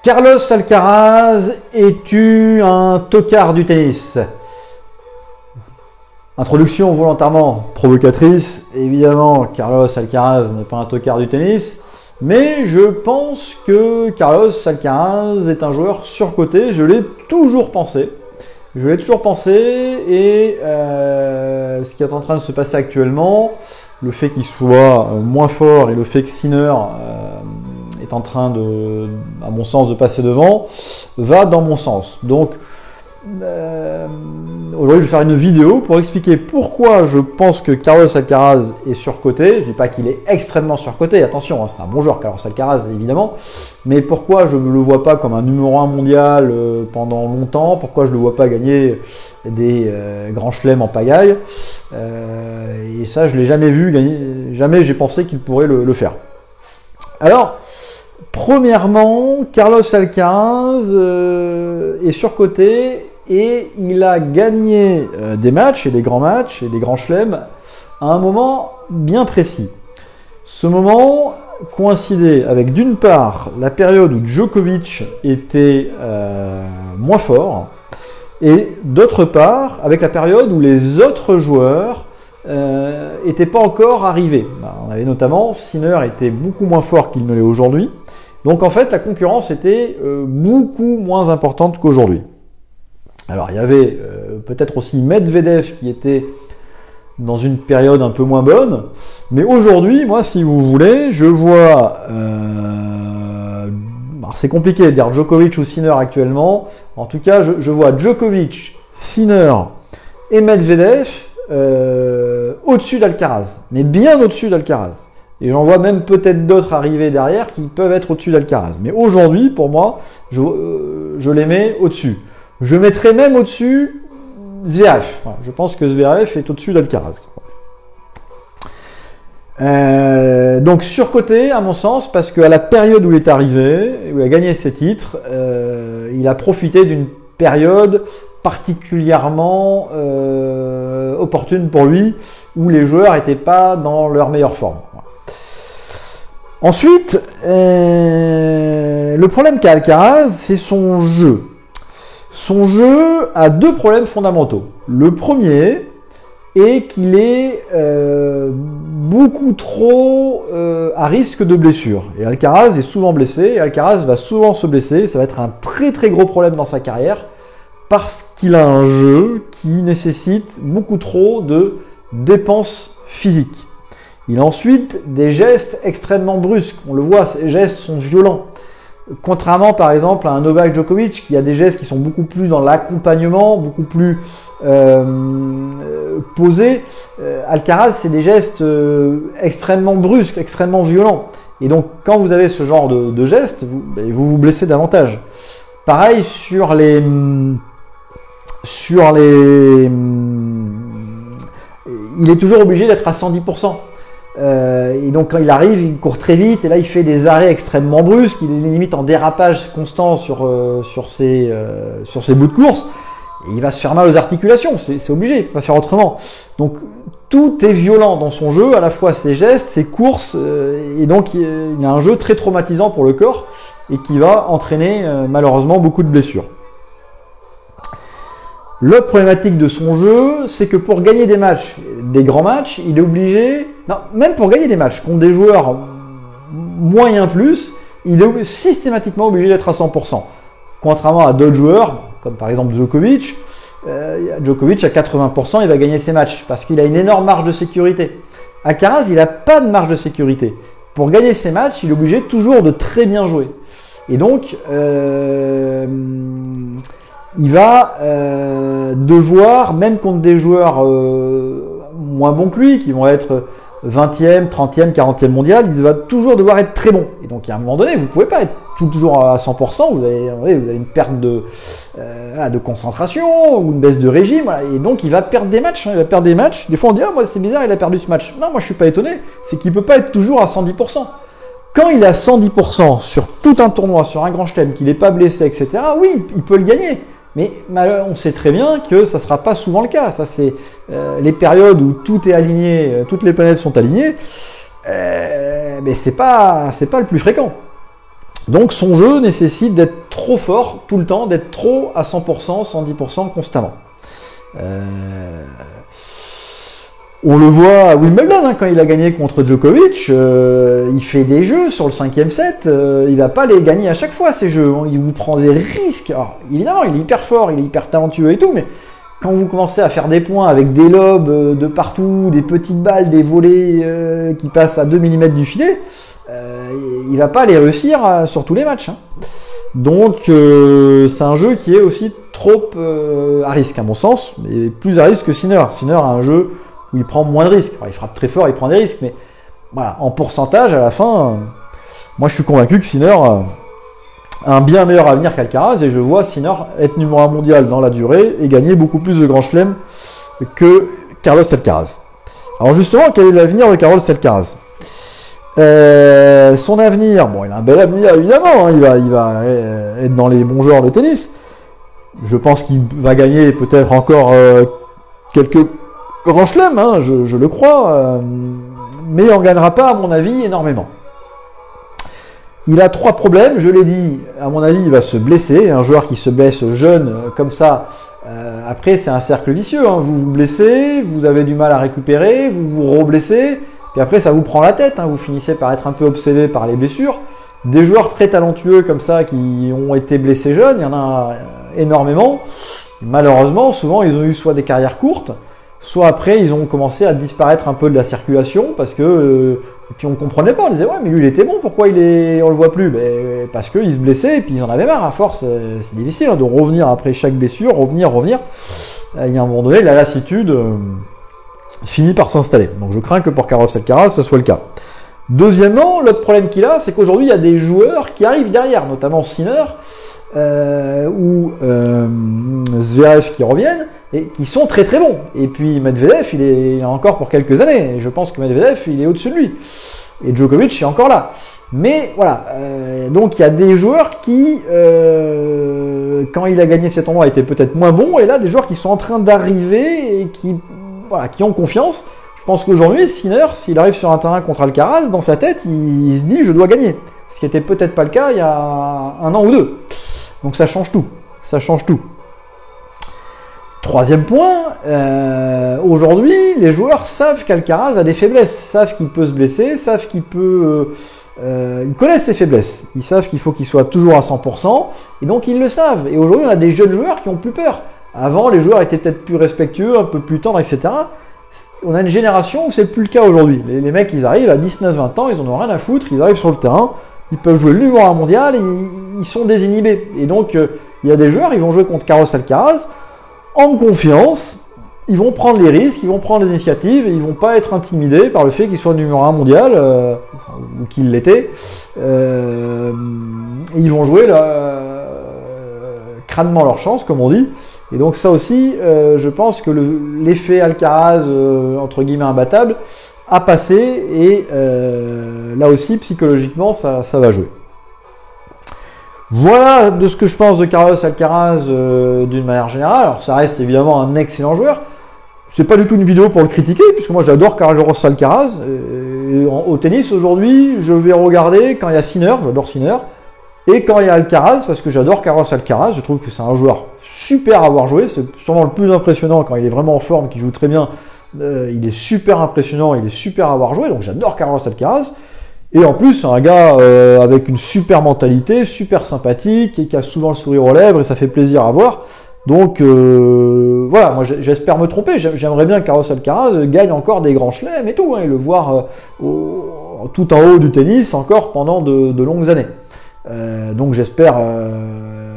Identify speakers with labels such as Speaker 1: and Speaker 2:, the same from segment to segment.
Speaker 1: Carlos Alcaraz, es-tu un tocard du tennis? Introduction volontairement provocatrice. Évidemment, Carlos Alcaraz n'est pas un tocard du tennis, mais je pense que Carlos Alcaraz est un joueur surcoté. Je l'ai toujours pensé. Et ce qui est en train de se passer actuellement, le fait qu'il soit moins fort et le fait que Sinner est en train de, à mon sens, de passer devant, va dans mon sens. Donc, aujourd'hui, je vais faire une vidéo pour expliquer pourquoi je pense que Carlos Alcaraz est surcoté. Je ne dis pas qu'il est extrêmement surcoté, attention, hein, c'est un bon joueur, Carlos Alcaraz, évidemment. Mais pourquoi je ne le vois pas comme un numéro 1 mondial pendant longtemps? Pourquoi je ne le vois pas gagner des grands chelems en pagaille? Et ça, je ne l'ai jamais vu gagner. Jamais j'ai pensé qu'il pourrait le faire. Alors, premièrement, Carlos Alcaraz est surcoté et il a gagné des matchs et des grands matchs et des grands chelems à un moment bien précis. Ce moment coïncidait avec, d'une part, la période où Djokovic était moins fort et d'autre part avec la période où les autres joueurs n'étaient pas encore arrivés. On avait notamment Sinner était beaucoup moins fort qu'il ne l'est aujourd'hui. Donc en fait, la concurrence était beaucoup moins importante qu'aujourd'hui. Alors il y avait peut-être aussi Medvedev qui était dans une période un peu moins bonne. Mais aujourd'hui, moi, si vous voulez, je vois... c'est compliqué de dire Djokovic ou Sinner actuellement. En tout cas, je vois Djokovic, Sinner et Medvedev au-dessus d'Alcaraz. Mais bien au-dessus d'Alcaraz. Et j'en vois même peut-être d'autres arriver derrière qui peuvent être au-dessus d'Alcaraz. Mais aujourd'hui, pour moi, je les mets au-dessus. Je mettrais même au-dessus Zverev. Voilà, je pense que Zverev est au-dessus d'Alcaraz. Donc surcoté, à mon sens, parce qu'à la période où il est arrivé, où il a gagné ses titres, il a profité d'une période particulièrement opportune pour lui, où les joueurs n'étaient pas dans leur meilleure forme. Ensuite, le problème qu'a Alcaraz, c'est son jeu. Son jeu a deux problèmes fondamentaux. Le premier est qu'il est beaucoup trop à risque de blessure. Et Alcaraz est souvent blessé, et Alcaraz va souvent se blesser. Ça va être un très très gros problème dans sa carrière, parce qu'il a un jeu qui nécessite beaucoup trop de dépenses physiques. Il a ensuite des gestes extrêmement brusques. On le voit, ces gestes sont violents. Contrairement par exemple à un Novak Djokovic qui a des gestes qui sont beaucoup plus dans l'accompagnement, beaucoup plus posés, Alcaraz c'est des gestes extrêmement brusques, extrêmement violents. Et donc quand vous avez ce genre de gestes, vous vous blessez davantage. Pareil sur les... Il est toujours obligé d'être à 110%. Et donc quand il arrive, il court très vite et là il fait des arrêts extrêmement brusques, il est limite en dérapage constant sur ses bouts de course et il va se faire mal aux articulations, c'est obligé, il ne peut pas faire autrement. Donc tout est violent dans son jeu, à la fois ses gestes, ses courses, et donc il y a un jeu très traumatisant pour le corps et qui va entraîner malheureusement beaucoup de blessures. L'autre problématique de son jeu, c'est que pour gagner des matchs, des grands matchs, il est obligé, non, même pour gagner des matchs contre des joueurs moyens plus, il est systématiquement obligé d'être à 100%. Contrairement à d'autres joueurs, comme par exemple Djokovic, Djokovic à 80%, il va gagner ses matchs parce qu'il a une énorme marge de sécurité. Alcaraz, il n'a pas de marge de sécurité. Pour gagner ses matchs, il est obligé toujours de très bien jouer. Et donc, il va devoir, même contre des joueurs moins bons que lui, qui vont être 20e, 30e, 40e mondial, il va toujours devoir être très bon. Et donc, à un moment donné, vous ne pouvez pas être toujours à 100%, vous avez une perte de concentration ou une baisse de régime, voilà. Et donc il va perdre des matchs, il va perdre des matchs. Des fois on dit « Ah, moi c'est bizarre, il a perdu ce match ». Non, moi je suis pas étonné, c'est qu'il ne peut pas être toujours à 110%. Quand il est à 110% sur tout un tournoi, sur un grand chelem, qu'il n'est pas blessé, etc., oui, il peut le gagner. Mais on sait très bien que ça ne sera pas souvent le cas. Ça, c'est les périodes où tout est aligné, toutes les planètes sont alignées. mais c'est pas le plus fréquent. Donc son jeu nécessite d'être trop fort tout le temps, d'être trop à 100%, 110% constamment. On le voit à Wimbledon, quand il a gagné contre Djokovic, il fait des jeux sur le 5e set, il va pas les gagner à chaque fois ces jeux, il vous prend des risques. Alors, évidemment, il est hyper fort, il est hyper talentueux et tout, mais quand vous commencez à faire des points avec des lobes de partout, des petites balles, des volées qui passent à 2 mm du filet, il va pas les réussir sur tous les matchs. Donc c'est un jeu qui est aussi trop à risque à mon sens, mais plus à risque que Sinner. Sinner a un jeu où il prend moins de risques. Alors, il frappe très fort, il prend des risques, mais voilà, en pourcentage à la fin, moi je suis convaincu que Sinner a un bien meilleur avenir qu'Alcaraz, et je vois Sinner être numéro 1 mondial dans la durée et gagner beaucoup plus de grands chelems que Carlos Alcaraz. Alors justement, quel est l'avenir de Carlos Alcaraz? Son avenir, bon, il a un bel avenir évidemment, il va être dans les bons joueurs de tennis. Je pense qu'il va gagner peut-être encore quelques grands chelems, je le crois, mais il n'en gagnera pas à mon avis énormément. Il a 3 problèmes, je l'ai dit, à mon avis il va se blesser, un joueur qui se blesse jeune comme ça, après c'est un cercle vicieux, vous vous blessez, vous avez du mal à récupérer, vous vous re-blessez, puis après ça vous prend la tête, vous finissez par être un peu obsédé par les blessures. Des joueurs très talentueux comme ça qui ont été blessés jeunes, il y en a énormément, malheureusement souvent ils ont eu soit des carrières courtes, soit après ils ont commencé à disparaître un peu de la circulation parce que et puis on comprenait pas, on disait ouais mais lui il était bon, pourquoi on le voit plus? Parce qu'il se blessait et puis ils en avaient marre, à force c'est difficile de revenir après chaque blessure, revenir. Il y a un moment donné la lassitude finit par s'installer. Donc je crains que pour Carlos Alcaraz ce soit le cas. Deuxièmement, l'autre problème qu'il a, c'est qu'aujourd'hui il y a des joueurs qui arrivent derrière, notamment Sinner ou Zverev qui reviennent et qui sont très très bons. Et puis Medvedev, il est encore pour quelques années. Et je pense que Medvedev, il est au-dessus de lui. Et Djokovic est encore là. Mais voilà, donc il y a des joueurs qui, quand il a gagné cet endroit, étaient peut-être moins bons. Et là, des joueurs qui sont en train d'arriver et qui ont confiance. Je pense qu'aujourd'hui, Sinner, s'il arrive sur un terrain contre Alcaraz, dans sa tête, il se dit « je dois gagner ». Ce qui n'était peut-être pas le cas il y a 1 an ou 2. Donc ça change tout. Ça change tout. Troisième point, aujourd'hui, les joueurs savent qu'Alcaraz a des faiblesses, savent qu'il peut se blesser, savent qu'il peut... ils connaissent ses faiblesses. Ils savent qu'il faut qu'il soit toujours à 100%, et donc ils le savent. Et aujourd'hui, on a des jeunes joueurs qui ont plus peur. Avant, les joueurs étaient peut-être plus respectueux, un peu plus tendres, etc. On a une génération où c'est plus le cas aujourd'hui. Les mecs, ils arrivent à 19-20 ans, ils en ont rien à foutre, ils arrivent sur le terrain, ils peuvent jouer le numéro 1 mondial, et ils sont désinhibés. Et donc, il y a des joueurs, ils vont jouer contre Carlos Alcaraz, en confiance, ils vont prendre les risques, ils vont prendre les initiatives, et ils vont pas être intimidés par le fait qu'ils soient numéro 1 mondial, ou qu'ils l'étaient. Ils vont jouer crânement leur chance, comme on dit. Et donc ça aussi, je pense que l'effet Alcaraz, entre guillemets imbattable, a passé, et là aussi, psychologiquement, ça va jouer. Voilà de ce que je pense de Carlos Alcaraz d'une manière générale. Alors ça reste évidemment un excellent joueur. C'est pas du tout une vidéo pour le critiquer, puisque moi j'adore Carlos Alcaraz. Au tennis aujourd'hui, je vais regarder quand il y a Sinner, j'adore Sinner, et quand il y a Alcaraz, parce que j'adore Carlos Alcaraz. Je trouve que c'est un joueur super à avoir joué. C'est sûrement le plus impressionnant quand il est vraiment en forme, qu'il joue très bien. Il est super impressionnant, il est super à avoir joué. Donc j'adore Carlos Alcaraz. Et en plus, c'est un gars avec une super mentalité, super sympathique, et qui a souvent le sourire aux lèvres, et ça fait plaisir à voir. Donc voilà, moi j'espère me tromper. J'aimerais bien que Carlos Alcaraz gagne encore des grands chelems et tout, et le voir tout en haut du tennis encore pendant de longues années. Donc j'espère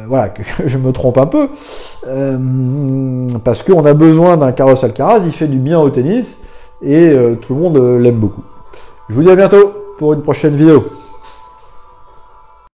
Speaker 1: voilà, que je me trompe un peu, parce qu'on a besoin d'un Carlos Alcaraz, il fait du bien au tennis, et tout le monde l'aime beaucoup. Je vous dis à bientôt pour une prochaine vidéo.